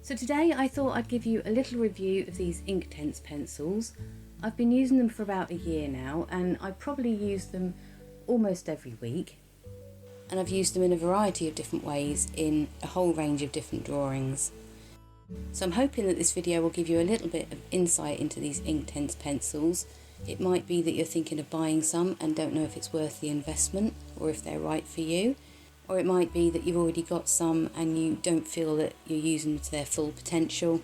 So today I thought I'd give you a little review of these Inktense pencils. I've been using them for about a year now, and I probably use them almost every week. And I've used them in a variety of different ways in a whole range of different drawings. So I'm hoping that this video will give you a little bit of insight into these Inktense pencils. It might be that you're thinking of buying some and don't know if it's worth the investment or if they're right for you. Or it might be that you've already got some and you don't feel that you're using them to their full potential.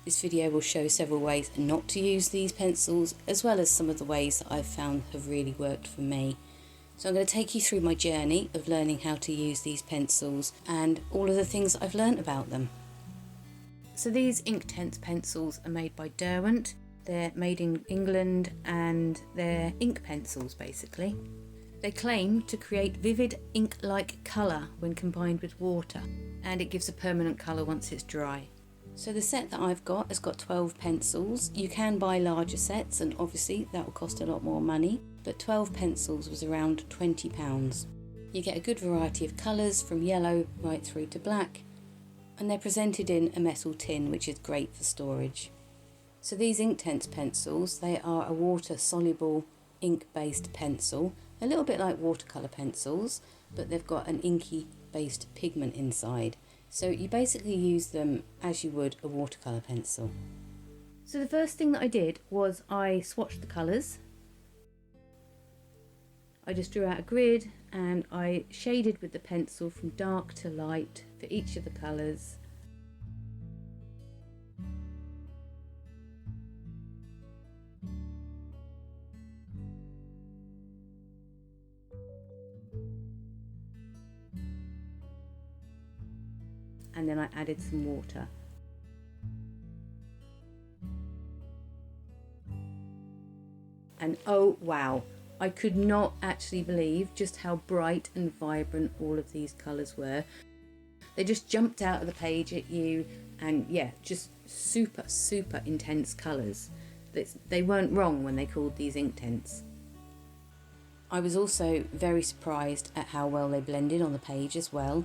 This video will show several ways not to use these pencils, as well as some of the ways that I've found have really worked for me. So I'm going to take you through my journey of learning how to use these pencils and all of the things that I've learnt about them. So these Inktense pencils are made by Derwent. They're made in England and they're ink pencils basically. They claim to create vivid ink-like colour when combined with water, and it gives a permanent colour once it's dry. So the set that I've got has got 12 pencils. You can buy larger sets and obviously that will cost a lot more money, but 12 pencils was around £20. You get a good variety of colours from yellow right through to black, and they're presented in a metal tin, which is great for storage. So these Inktense pencils, they are a water-soluble ink-based pencil, a little bit like watercolour pencils, but they've got an inky-based pigment inside. So you basically use them as you would a watercolour pencil. So the first thing that I did was I swatched the colours. I just drew out a grid and I shaded with the pencil from dark to light for each of the colours. And then I added some water. And oh wow, I could not actually believe just how bright and vibrant all of these colours were. They just jumped out of the page at you, and yeah, just super intense colours. They weren't wrong when they called these Inktense. I was also very surprised at how well they blended on the page as well.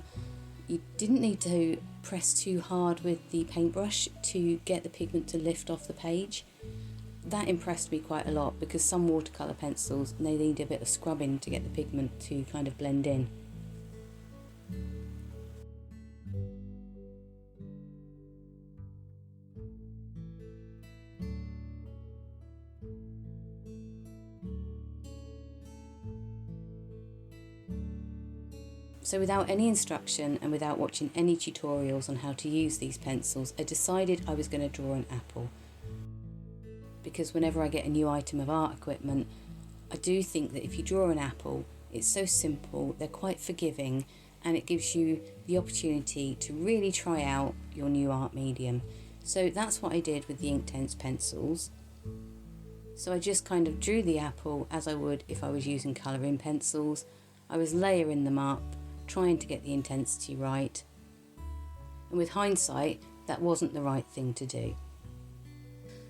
You didn't need to press too hard with the paintbrush to get the pigment to lift off the page. That impressed me quite a lot because some watercolour pencils, they need a bit of scrubbing to get the pigment to kind of blend in. So without any instruction and without watching any tutorials on how to use these pencils, I decided I was going to draw an apple. Because whenever I get a new item of art equipment, I do think that if you draw an apple, it's so simple, they're quite forgiving, and it gives you the opportunity to really try out your new art medium. So that's what I did with the Inktense pencils. So I just kind of drew the apple as I would if I was using colouring pencils. I was layering them up, trying to get the intensity right, and with hindsight that wasn't the right thing to do.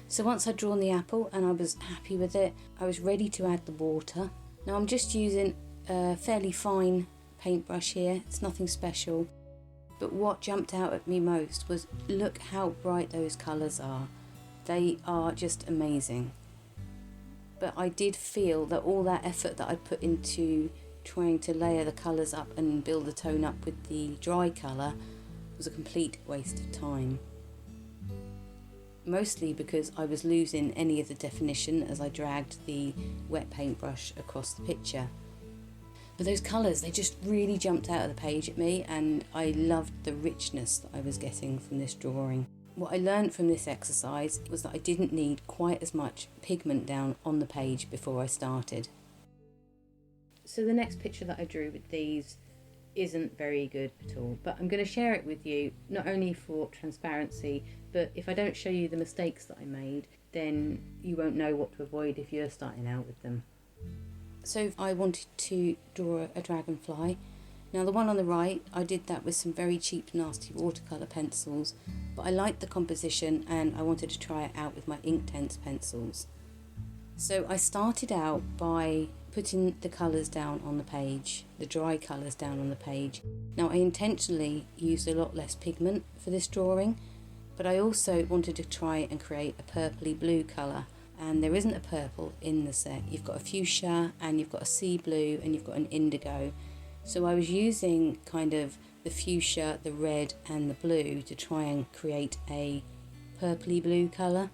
So once I'd drawn the apple and I was happy with it, I was ready to add the water. Now I'm just using a fairly fine paintbrush here, it's nothing special, but what jumped out at me most was look how bright those colours are. They are just amazing. But I did feel that all that effort that I'd put into trying to layer the colours up and build the tone up with the dry colour was a complete waste of time. Mostly because I was losing any of the definition as I dragged the wet paintbrush across the picture. But those colours, they just really jumped out of the page at me, and I loved the richness that I was getting from this drawing. What I learned from this exercise was that I didn't need quite as much pigment down on the page before I started. So the next picture that I drew with these isn't very good at all, but I'm going to share it with you, not only for transparency, but if I don't show you the mistakes that I made, then you won't know what to avoid if you're starting out with them. So I wanted to draw a dragonfly. Now the one on the right, I did that with some very cheap nasty watercolour pencils, but I liked the composition and I wanted to try it out with my Inktense pencils. So I started out by putting the colours down on the page, the dry colours down on the page. Now I intentionally used a lot less pigment for this drawing but I also wanted to try and create a purpley blue colour, and there isn't a purple in the set. You've got a fuchsia and you've got a sea blue and you've got an indigo. So I was using kind of the fuchsia, the red and the blue to try and create a purpley blue colour,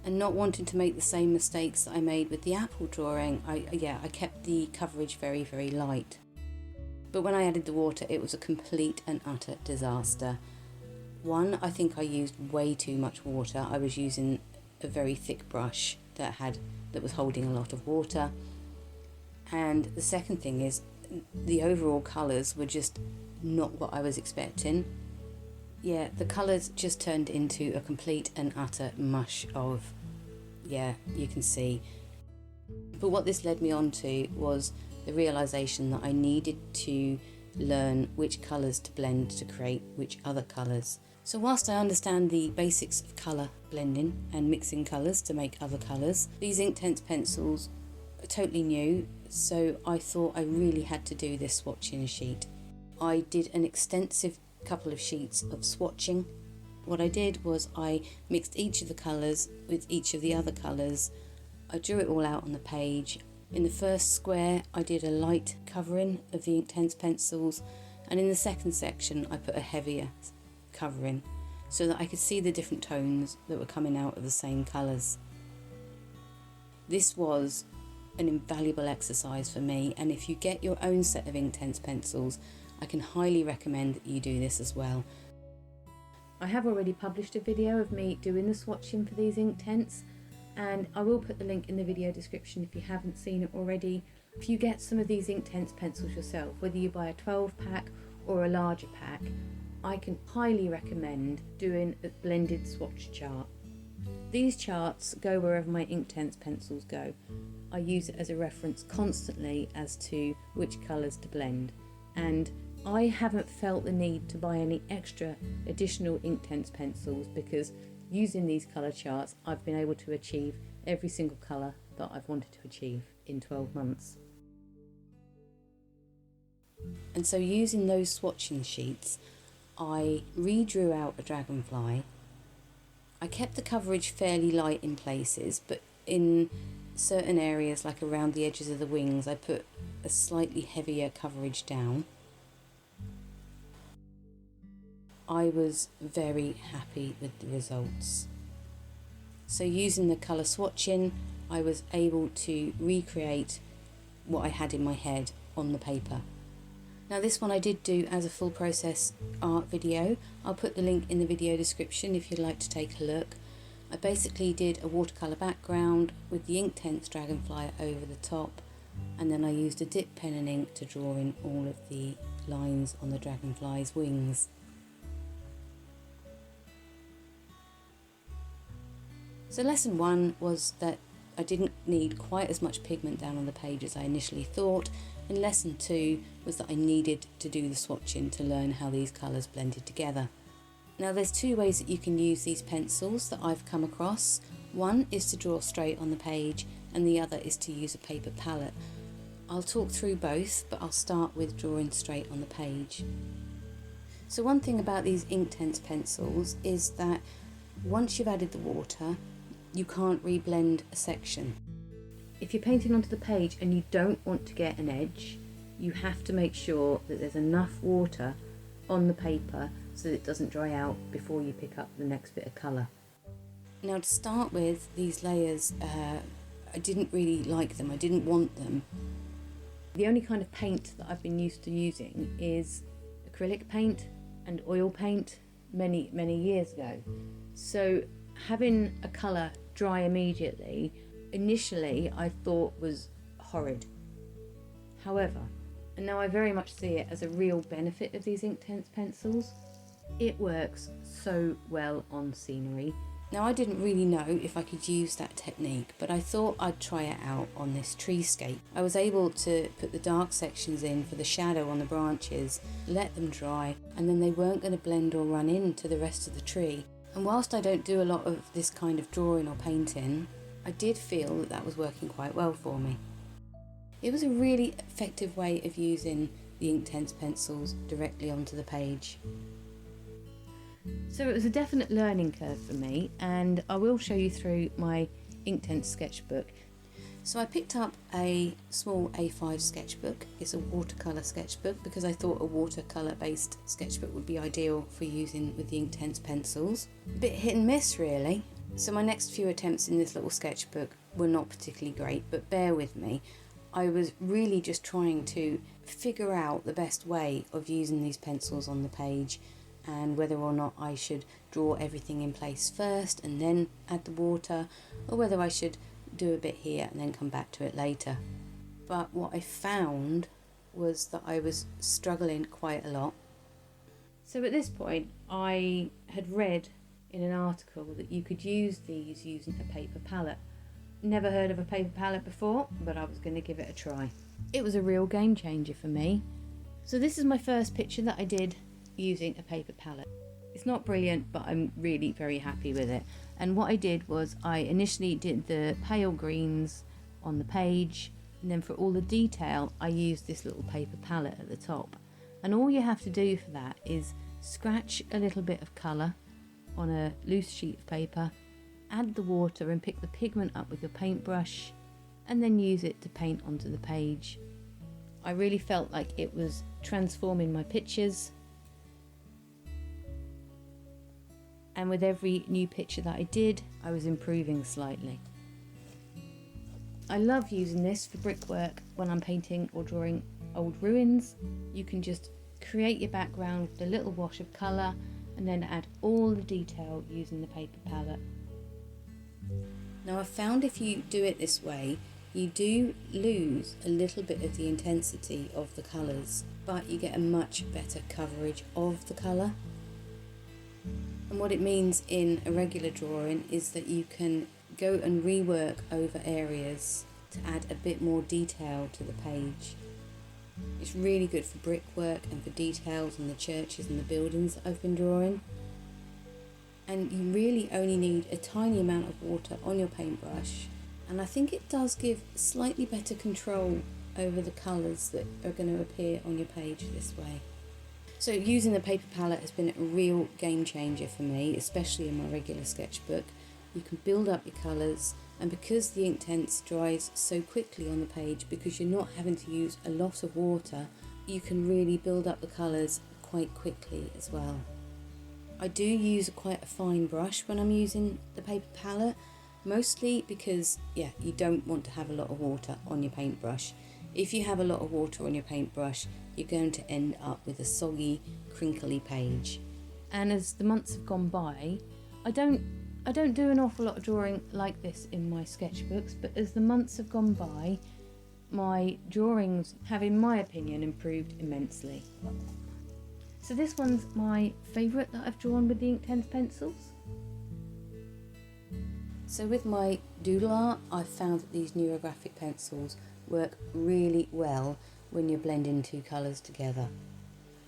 and not wanting to make the same mistakes that I made with the apple drawing. I kept the coverage very, very light. But when I added the water, it was a complete and utter disaster. One, I think I used way too much water. I was using a very thick brush that was holding a lot of water. And the second thing is, the overall colours were just not what I was expecting. Yeah, the colours just turned into a complete and utter mush of, yeah, you can see. But what this led me on to was the realisation that I needed to learn which colours to blend to create which other colours. So whilst I understand the basics of colour blending and mixing colours to make other colours, these Inktense pencils are totally new, so I thought I really had to do this swatching sheet. I did an extensive couple of sheets of swatching. What I did was I mixed each of the colours with each of the other colours. I drew it all out on the page. In the first square I did a light covering of the Inktense pencils, and in the second section I put a heavier covering so that I could see the different tones that were coming out of the same colours. This was an invaluable exercise for me, and if you get your own set of Inktense pencils, I can highly recommend that you do this as well. I have already published a video of me doing the swatching for these Inktense, and I will put the link in the video description if you haven't seen it already. If you get some of these Inktense pencils yourself, whether you buy a 12 pack or a larger pack, I can highly recommend doing a blended swatch chart. These charts go wherever my Inktense pencils go. I use it as a reference constantly as to which colours to blend, and I haven't felt the need to buy any extra additional Inktense pencils because using these colour charts I've been able to achieve every single colour that I've wanted to achieve in 12 months. And so using those swatching sheets, I redrew out a dragonfly. I kept the coverage fairly light in places, but in certain areas like around the edges of the wings I put a slightly heavier coverage down. I was very happy with the results. So using the colour swatching, I was able to recreate what I had in my head on the paper. Now this one I did do as a full process art video. I'll put the link in the video description if you'd like to take a look. I basically did a watercolour background with the Inktense dragonfly over the top, and then I used a dip pen and ink to draw in all of the lines on the dragonfly's wings. So lesson 1 was that I didn't need quite as much pigment down on the page as I initially thought, and lesson 2 was that I needed to do the swatching to learn how these colours blended together. Now there's 2 ways that you can use these pencils that I've come across. One is to draw straight on the page, and the other is to use a paper palette. I'll talk through both, but I'll start with drawing straight on the page. So one thing about these Inktense pencils is that once you've added the water, you can't reblend a section. If you're painting onto the page and you don't want to get an edge, you have to make sure that there's enough water on the paper so that it doesn't dry out before you pick up the next bit of colour. Now to start with, these layers, I didn't really like them, I didn't want them. The only kind of paint that I've been used to using is acrylic paint and oil paint many years ago. So having a colour dry immediately, initially I thought was horrid. However, and now I very much see it as a real benefit of these Inktense pencils. It works so well on scenery. Now I didn't really know if I could use that technique, but I thought I'd try it out on this treescape. I was able to put the dark sections in for the shadow on the branches, let them dry, and then they weren't going to blend or run into the rest of the tree. And whilst I don't do a lot of this kind of drawing or painting, I did feel that that was working quite well for me. It was a really effective way of using the Inktense pencils directly onto the page. So it was a definite learning curve for me, and I will show you through my Inktense sketchbook. So I picked up a small A5 sketchbook. It's a watercolour sketchbook because I thought a watercolour based sketchbook would be ideal for using with the Inktense pencils. A bit hit and miss really. So my next few attempts in this little sketchbook were not particularly great, but bear with me. I was really just trying to figure out the best way of using these pencils on the page, and whether or not I should draw everything in place first and then add the water, or whether I should do a bit here and then come back to it later. But what I found was that I was struggling quite a lot. So at this point I had read in an article that you could use these using a paper palette. Never heard of a paper palette before, but I was going to give it a try. It was a real game changer for me. So this is my first picture that I did using a paper palette. It's not brilliant, but I'm really very happy with it. And what I did was I initially did the pale greens on the page, and then for all the detail I used this little paper palette at the top. And all you have to do for that is scratch a little bit of colour on a loose sheet of paper, add the water and pick the pigment up with your paintbrush, and then use it to paint onto the page. I really felt like it was transforming my pictures, and with every new picture that I did, I was improving slightly. I love using this for brickwork when I'm painting or drawing old ruins. You can just create your background with a little wash of colour and then add all the detail using the paper palette. Now I've found if you do it this way, you do lose a little bit of the intensity of the colours, but you get a much better coverage of the colour. And what it means in a regular drawing is that you can go and rework over areas to add a bit more detail to the page. It's really good for brickwork and for details in the churches and the buildings that I've been drawing. And you really only need a tiny amount of water on your paintbrush, and I think it does give slightly better control over the colours that are going to appear on your page this way. So using the paper palette has been a real game changer for me, especially in my regular sketchbook. You can build up your colours, and because the Inktense dries so quickly on the page, because you're not having to use a lot of water, you can really build up the colours quite quickly as well. I do use quite a fine brush when I'm using the paper palette, mostly because you don't want to have a lot of water on your paintbrush. If you have a lot of water on your paintbrush, you're going to end up with a soggy, crinkly page. And as the months have gone by, I don't do an awful lot of drawing like this in my sketchbooks, but as the months have gone by, my drawings have, in my opinion, improved immensely. So this one's my favourite that I've drawn with the Inktense pencils. So with my doodle art, I've found that these neurographic pencils work really well when you're blending two colours together.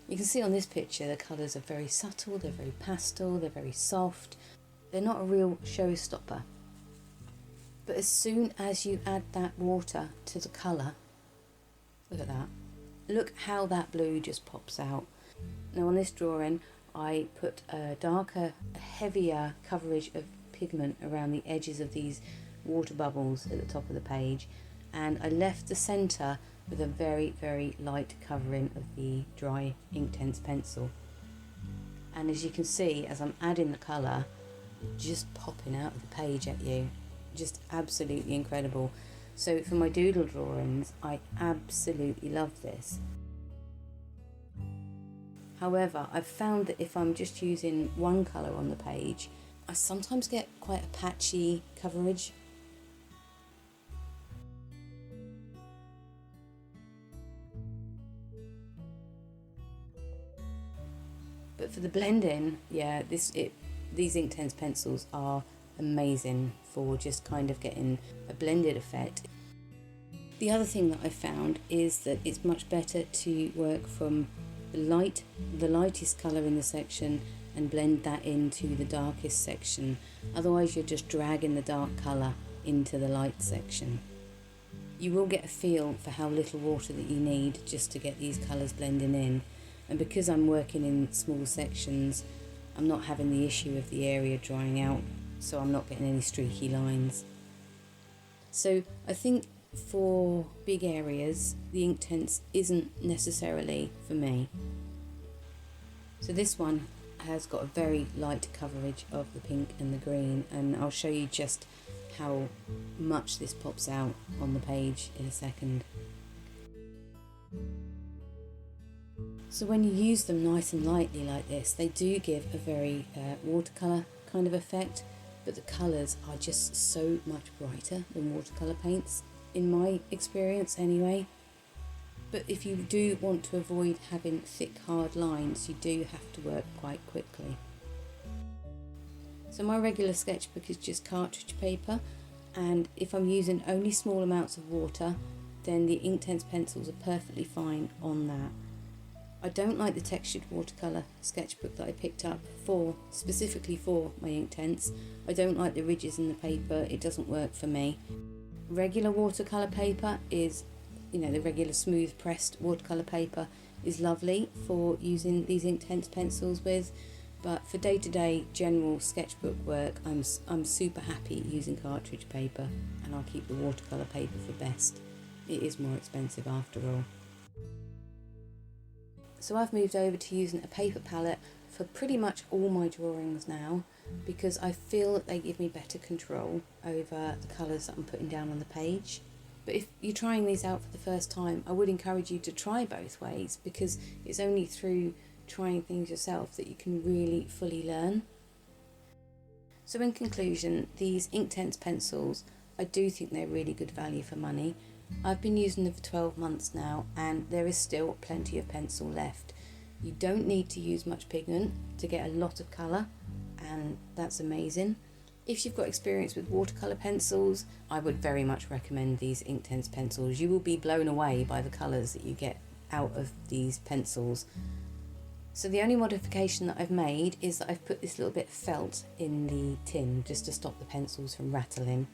You can see on this picture the colours are very subtle, they're very pastel, they're very soft. They're not a real showstopper. But as soon as you add that water to the colour, look at that. Look how that blue just pops out. Now on this drawing I put a darker, a heavier coverage of pigment around the edges of these water bubbles at the top of the page, and I left the centre with a very, very light covering of the dry Inktense pencil. And as you can see, as I'm adding the colour, just popping out of the page at you. Just absolutely incredible. So for my doodle drawings, I absolutely love this. However, I've found that if I'm just using one colour on the page, I sometimes get quite a patchy coverage. But for the blending, these Inktense pencils are amazing for just kind of getting a blended effect. The other thing that I found is that it's much better to work from the lightest colour in the section and blend that into the darkest section. Otherwise you're just dragging the dark colour into the light section. You will get a feel for how little water that you need just to get these colours blending in. And because I'm working in small sections, I'm not having the issue of the area drying out, so I'm not getting any streaky lines. So I think for big areas, the Inktense isn't necessarily for me. So this one has got a very light coverage of the pink and the green, and I'll show you just how much this pops out on the page in a second. So when you use them nice and lightly like this, they do give a very watercolour kind of effect, but the colours are just so much brighter than watercolour paints, in my experience anyway. But if you do want to avoid having thick hard lines, you do have to work quite quickly. So my regular sketchbook is just cartridge paper, and if I'm using only small amounts of water, then the Inktense pencils are perfectly fine on that. I don't like the textured watercolour sketchbook that I picked up specifically for my Inktense. I don't like the ridges in the paper, it doesn't work for me. Regular watercolour paper is, the regular smooth pressed watercolour paper is lovely for using these Inktense pencils with, but for day-to-day general sketchbook work, I'm super happy using cartridge paper, and I'll keep the watercolour paper for best. It is more expensive after all. So I've moved over to using a paper palette for pretty much all my drawings now, because I feel that they give me better control over the colours that I'm putting down on the page. But if you're trying these out for the first time, I would encourage you to try both ways, because it's only through trying things yourself that you can really fully learn. So in conclusion, these Inktense pencils, I do think they're really good value for money. I've been using them for 12 months now, and there is still plenty of pencil left. You don't need to use much pigment to get a lot of colour, and that's amazing. If you've got experience with watercolour pencils, I would very much recommend these Inktense pencils. You will be blown away by the colours that you get out of these pencils. So the only modification that I've made is that I've put this little bit of felt in the tin just to stop the pencils from rattling.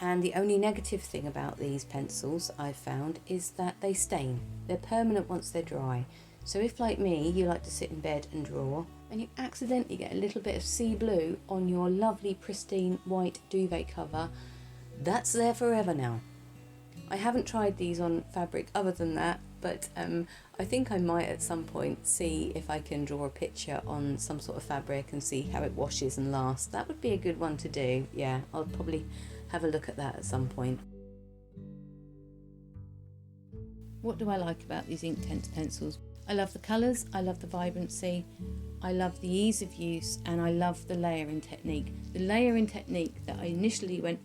And the only negative thing about these pencils I've found is that they stain. They're permanent once they're dry. So if, like me, you like to sit in bed and draw, and you accidentally get a little bit of sea blue on your lovely pristine white duvet cover, that's there forever now. I haven't tried these on fabric other than that, but I think I might at some point see if I can draw a picture on some sort of fabric and see how it washes and lasts. That would be a good one to do. Yeah, I'll probably have a look at that at some point. What do I like about these Inktense pencils? I love the colours, I love the vibrancy, I love the ease of use, and I love the layering technique. The layering technique that I initially went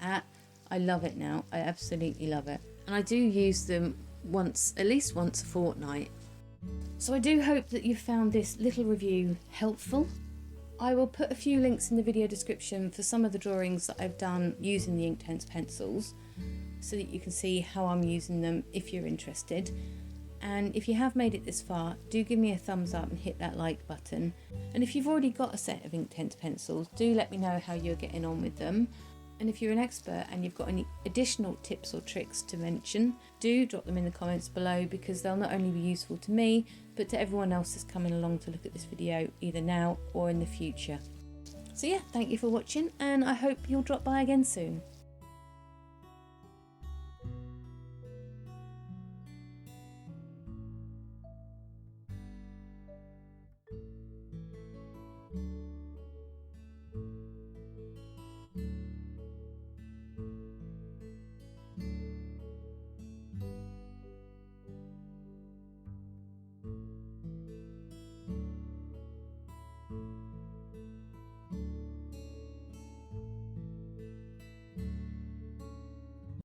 at, I love it now. I absolutely love it. And I do use them at least once a fortnight. So I do hope that you found this little review helpful. I will put a few links in the video description for some of the drawings that I've done using the Inktense pencils, so that you can see how I'm using them if you're interested. And if you have made it this far, do give me a thumbs up and hit that like button. And if you've already got a set of Inktense pencils, do let me know how you're getting on with them. And if you're an expert and you've got any additional tips or tricks to mention, do drop them in the comments below, because they'll not only be useful to me, but to everyone else that's coming along to look at this video, either now or in the future. So yeah, thank you for watching, and I hope you'll drop by again soon.